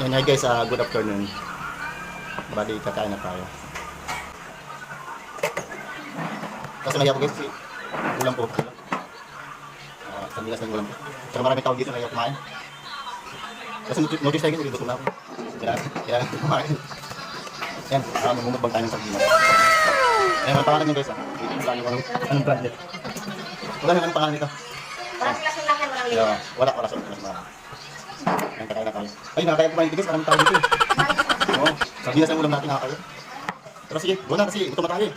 Yan hi guys, good afternoon. Bali, kakain na tayo. Kasi nahiya ko guys, kasi ulam po. Sandilas ng ulam po. Pero maraming tao dito, nahiya kumain. Kasi notice tayo guys, gutom na ako. Kaya kumain. Yan, mamumukbang tayo ng sardinas. Ayan, ang pangalan nyo guys. Wala nyo anong brand nito. Wala nyo anong pangalan nito. Wala sa mga. Ayan, kakain na tayo. Ay, nakakaya kumain guys, maraming tao dito. Oo, sardinas ang ulam natin, nakakaya. Pero sige, doon na kasi, gutom na tayo.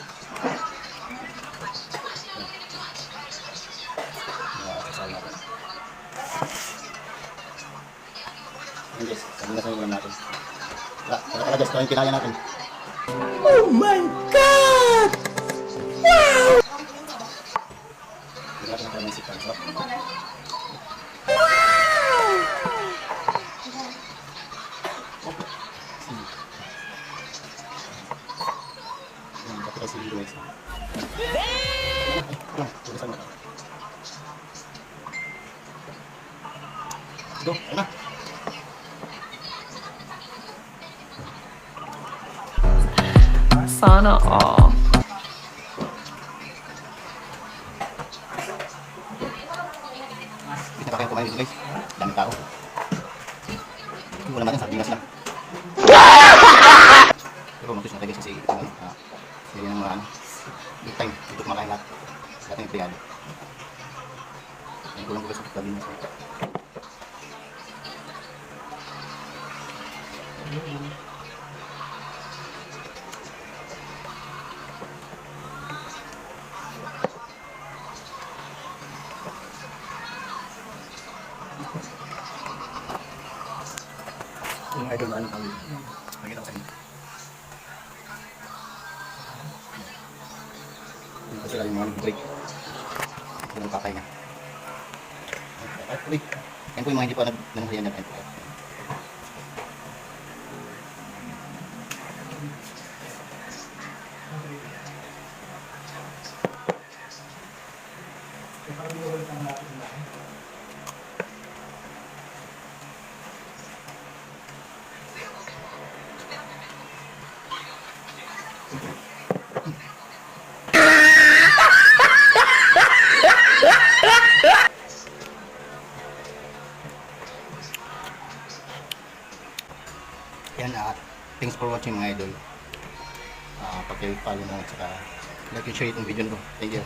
Ayan guys, sardinas ang ulam natin. Wala pala guys, ito yung kinaya natin. Oh my God! Wow! Hindi natin ang isip. Wow! Ayan, dapat tayo silito guys. Ayan, tulisan mo. Go, ayan na. Sana all. Hindi na kaya kumain dito guys. Daming tao. Wala natin, sardinas lang. Pero mag-tus na tayo guys kasi hindi ng mga big time. Dito kumakain lahat. Lahat ng empleyado. Ang kulang ko guys sa sardinas. Yung idol na anong tawid. Nakita ko sa inyo. Ito sila yung mga break. Ito yung kakay niya. Yan po yung mga hindi pa nangyayari natin. Yan, thanks for watching mga idol. Pag-follow mo at saka like and share itong video nito. Thank you.